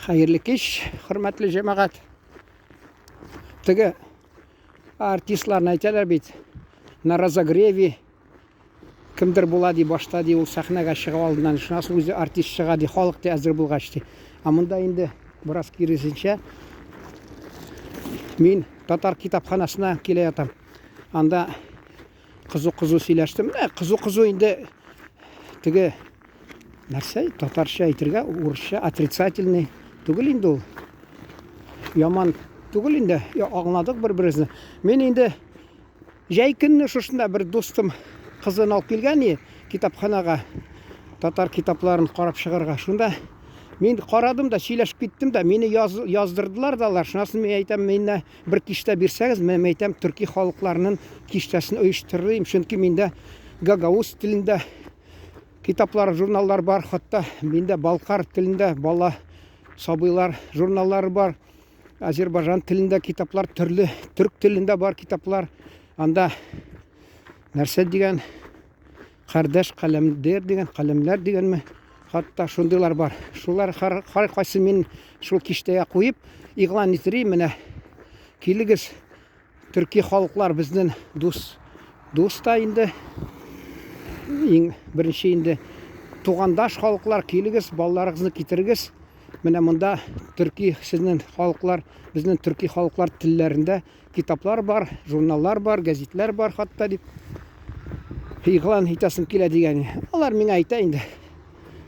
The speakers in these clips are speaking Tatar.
Hayırlı kеш, hürmetli cemaat. Tege артистларны әйтәләр бит. На разогреве кемдер була ди башта ди ул сәхнәгә чыгып алдыннан шунысы үзе артист чыга ди халык та әзер булгач ди. Монда инде бераз киресенчә мин татар китапханасына килә ятам. Анда кызу сөйләштем. Кызу инде теге нәрсә татарча әйтергә, урысча отрицательный түгел инде ул. Яман түгел инде. Аңладык бер-беребезне. Мен инде җәй көнне шушында бер дустым кызын алып килгән китапханага татар китапларын карап чыгарга. Шунда мен карадым да, сөйләшеп киттем да, мине яздырдылар да алар. Шунасын мен әйтәм, мине бер киштә бирсәгез, мен әйтәм, төрки халыкларының киштәсен оештырыйм. Чөнки миндә гагаuz телендә китаплар, журналлар бар, хатта миндә балкар телендә бала сабыйлар журналлары бар. Азербайжан телендә китаплар, төрле түрк телендә бар китаплар. Анда нәрсә дигән кардәш каләмдер дигән, каләмләр дигәнме? Хатта шундыйлар бар. Шулар һәркайсы мин шул киштәгә куеп игълан итәрим. Менә килегез, төрки халыклар безнең дуста инде. Иң беренче инде тугандаш халыклар, килегез, балаларыгызны китергез. Менә монда төрки сезнең халыклар, безнең төрки халыклар телләрендә китаплар бар, журналлар бар, гәзитләр бар хатта дип игълан итәсем килә дигән. Алар миңа әйтә инде.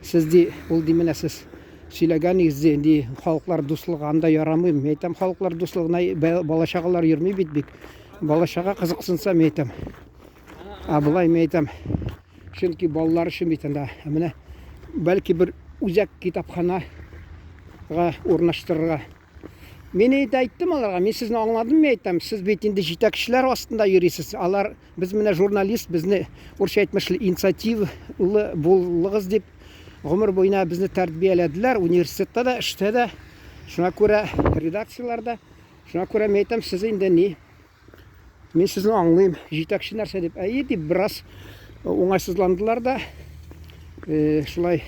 Сез ди, ул ди менә сез сөйләгәнегез ди, халыклар дуслыгы анда ярамый. Мен әйтәм, халыклар дуслыгына бала-чагалар йөрми бит бик. Бала-чага кызыксынса мен әйтәм. Булай мен әйтәм. Чөнки балалар өчен бит анда. Менә бәлки бер үзәк китапхана урнаштырырга. Мен әйттем аларга, мен сезне аңладым, мен әйтәм, сез бит инде җитәкчеләр астында йөрисез. Алар без менә журналист, безне урысча әйтмәшле инициативлы булыгыз дип гомер буена безне тәрбияләделәр, университетта да, эштә дә. Шуңа күрә редакцияларда, шуңа күрә мен әйтәм, сез инде ни? Мен сезне аңлыйм, җитәкче нәрсә дип. Дип бераз уңайсызландылар да. Шулай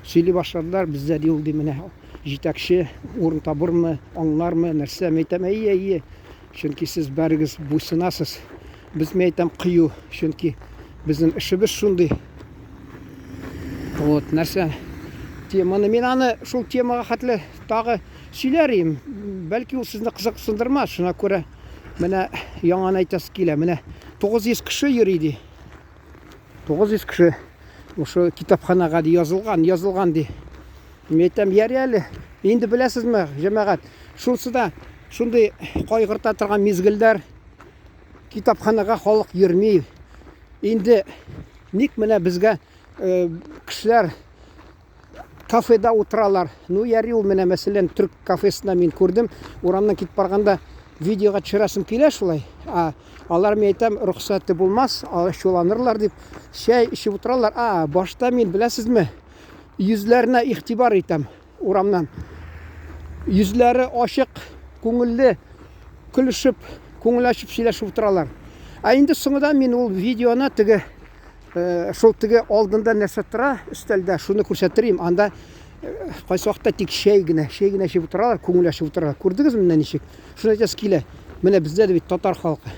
сөйли башладылар, бездә ди ул ди менә җитәкче урын табырмы, аңлармы, нәрсә? Мен әйтәм, чөнки сез бәрегез буйсынасыз. Без мен әйтәм кыю, чөнки безнең эшебез шундый. Вот, нәрсә? Теманы мен аны шул темага хәтле тагы сөйләрим. Бәлки ул сезне кызыксындырмас. Шуңа күрә менә яңаны әйтәсе килә. Менә 900 кеше йөри ди. 900 кеше ошо китапханага язылган ди. Мен әйтәм, әле. Инде беләсезме, җәмәгать, шулсыда шундый кайгырта торган мизгелләр китапханага халык йөрми. Инде ник менә безгә кешеләр кафеда утыралар. Яри ул менә мәсәлән түрк кафесында мин күрдем. Урамнан китеп барганда видеога төшерәсем килә шулай. Алар мен әйтәм, рөхсәте булмас, ачуланырлар дип чәй эчеп утыралар. Башта мин беләсезме, йөзләренә игътибар итәм урамнан. Йөзләре ачык, күңелле, көлешеп, күңел ачып сөйләшеп утыралар. Инде соңында мин ул видеоны теге шул теге алдында нәрсә тора, өстәлдә, шуны күрсәтерим. Анда кайсы вакытта тик чәй генә эчеп утыралар, күңел ачып утыралар. Күрдегезме менә ничек? Шуны әйтәсе килә. Менә бездә бит татар халкы.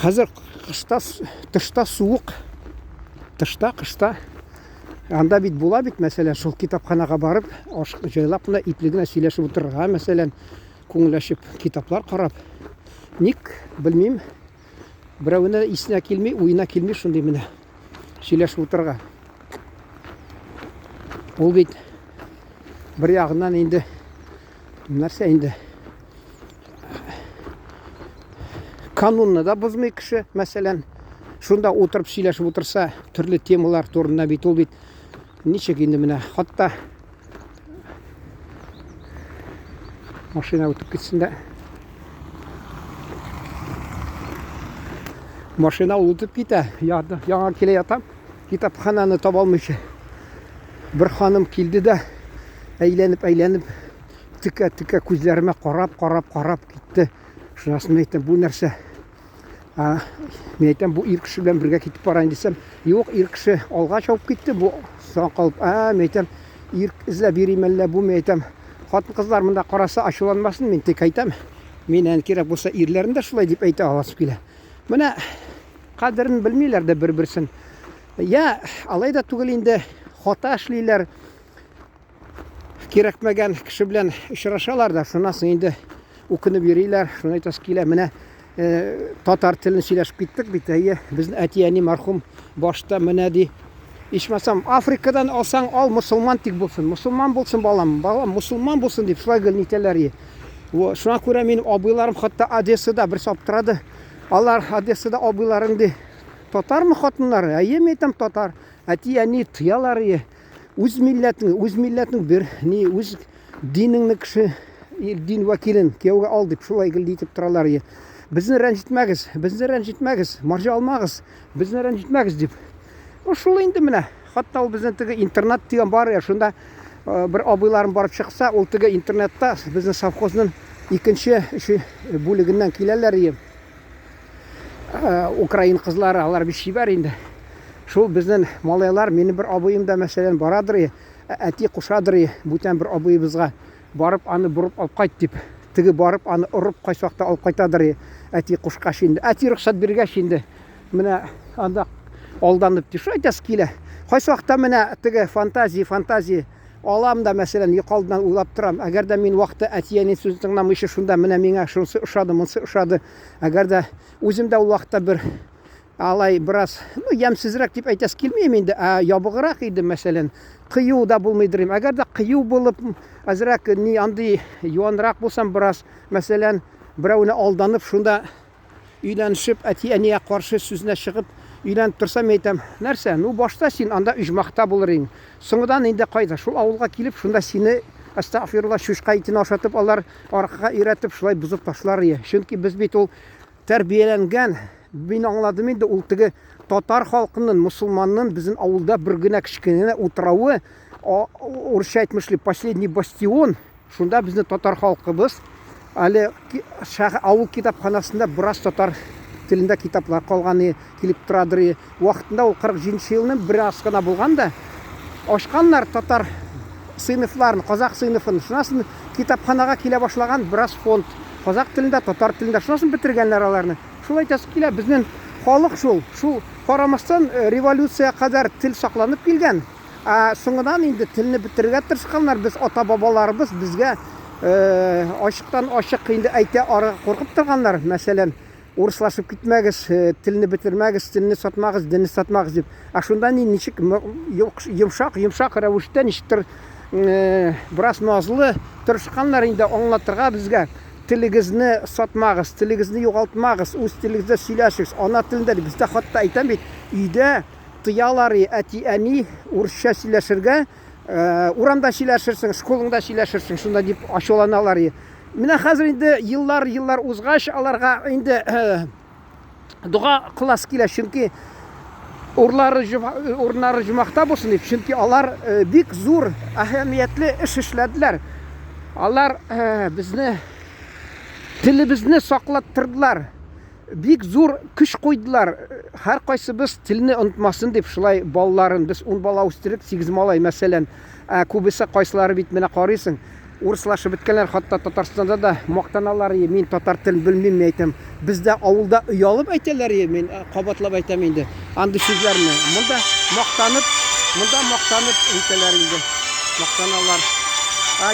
Хәзер тышта суык. Кышта. Анда бит була бит, мәсәлән, шул китапханага барып, җайлап кына иплегенә сөйләшеп утырырга, мәсәлән, күңел ачып китаплар карап. Ник белмим. Берәүне исенә килми, уена килми шундый менә сөйләшеп утырырга. Ул бит бер ягыннан инде нәрсә инде канунны да бозмый кеше, мәсәлән, шунда утырып сөйләшеп утырса, төрле темалар турында бит ул бит ничек инде менә хатта машина үтеп китсен дә. Машина үтеп китә. Яңа килә ятам. Китапхананы таба алмыйча. Бер ханым килде дә әйләнеп тикә күзләремә карап китте. Шунасын әйтәм, бу нәрсә? Мен әйтәм, бу ир кеше белән бергә китеп барайын дисәм, юк, ир кеше алга чабып китте, бу соң калып. Мен әйтәм, ир эзләп йөрим әллә, бу мен әйтәм, Хатын-кызлар монда караса ачуланмасын, мин тик әйтәм. Мин ән кирәк булса ирләрен дә шулай дип әйтә аласым килә. Менә кадерен белмиләр дә бер-берсен. Я, алай да түгел инде хата эшлиләр. Кирәкмәгән кеше белән очрашалар да, шуннан соң инде үкенеп йөриләр. Шуны әйтәсе килә. Менә татар телен сөйләшеп киттек бит. Безнең әти-әни мәрхүм башта менә ди. Ичмасам Африкадан алсаң ал, мусулман тик булсын. Мусулман булсын балам, мусулман булсын дип шулай гел нитәләр. Шуңа күрә минем абыйларым хатта Одессада бер саптырады. Алар Одессада абыйларым ди. Татармы хатыннары? Әйе, мен әйтәм татар. Әти-әни тыялар. Үз милләтнең бер ни үз динеңне кеше дин вәкилен кияүгә ал дип шулай гел дитеп торалар. Безне рәнҗетмәгез, марҗа алмагыз, безне рәнҗетмәгез дип. Шулай инде менә. Хатта ул безнең теге интернет дигән бар, шунда бер абыйларым барып чыкса, ул теге интернетта безнең совхозның икенче бүлегеннән киләләр. Украин кызлары, алар бик шибәр инде. Шул безнең малайлар, минем бер абыем да мәсәлән барадыр, әти кушадыр, бүтән бер абыебызга барып аны бурып алып кайт дип. Теге барып аны урып кайсы вакытта алып кайтадыр, әти кушкач инде. Әти рөхсәт биргәч инде. Менә анда алданып дип әйтәсе килә. Кайсы вакытта менә теге фантазия алам да мәсәлән йокалдан уйлап торам. Әгәр дә мин вакытта әти-әни сүзен тыңламыйча шунда менә миңа шунысы ошады, монысы ошады. Әгәр дә үзем дә ул вакытта бер алай бераз, ямсызрак дип әйтәсе килмим инде, ябыграк иде мәсәлән. Кыю да булмыйдыр. Әгәр дә кыю булып, азрак ни андый юанрак булсам бераз, мәсәлән, берәүне алданып шунда өйләнешеп, әти-әниyə каршы сүзенә чыгып өйләнеп торсам әйтәм, нәрсә? Башта син анда оҗмакта булыр идең. Соңгыдан инде кайда? Шул авылга килеп, шунда сине астагфирулла шушка итен ашатып, алар аркага өйрәтеп шулай бузып ташлар. Чөнки без бит ул тәрбияләнгән. Мин аңладым инде ул теге татар халкының, мусулманның безнең авылда бер генә кичкенә утравы, урысча әйтмешли, последний бастион. Шунда безнең татар халкыбыз әле авыл китапханасында бераз татар телендә китаплар калганы килеп торадыр. Вакытында ул 47 елның бераз гына булган да, ачканнар татар сыйныфларын, казак сыйныфын. Шунасын китапханага килә башлаган бераз фонд. Казак телендә, татар телендә шунасын битергәннәр аларны. Шулай әйтәсе килә, безнең халык шул карамастан революция кадәр тел сакланып килгән. Соңгыдан инде телне битергә тырышканнар. Без ата-бабаларыбыз безгә ачыктан ачык инде әйтә арыга куркып торганнар. Мәсәлән, урыслашып китмәгез, телне битермәгез, телне сатмагыз, динне сатмагыз дип. Шунда ничек йомшак рәвештә ничектер бераз назлы тырышканнар инде аңлатырга безгә. Телегезне сатмагыз, телегезне югалтмагыз, үз телегездә сөйләшегез. Ана телендә бездә хатта әйтәм бит, өйдә тыялар, әти-әни урысча сөйләшергә, урамда сөйләшерсең, школыңда сөйләшерсең, шунда дип ачуланалар. Менә хәзер инде еллар узгач, аларга инде дуга кылас килә, чөнки урнары җумакта булсын дип, чөнки алар бик зур әһәмиятле эш эшләделәр. Алар безне телебезне саклаттырдылар. Бик зур көч куйдылар. Һәр кайсыбыз телне онытмасын дип шулай балларын, без 10 бала үстердек, 8 малай мәсәлән, күбесе кайсылары бит менә карыйсың. Урыслашып беткәннәр, хатта Татарстанда да мактаналар, мин татар телен белмим әйтәм. Бездә авылда уялып әйтәләр, мин кабатлап әйтәм инде. Андый сүзләрне. Монда мактанып әйтәләр инде. Мактаналар.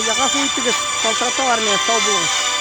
Яга хуйтыгыз, шалтыраталар менә, сау булыгыз.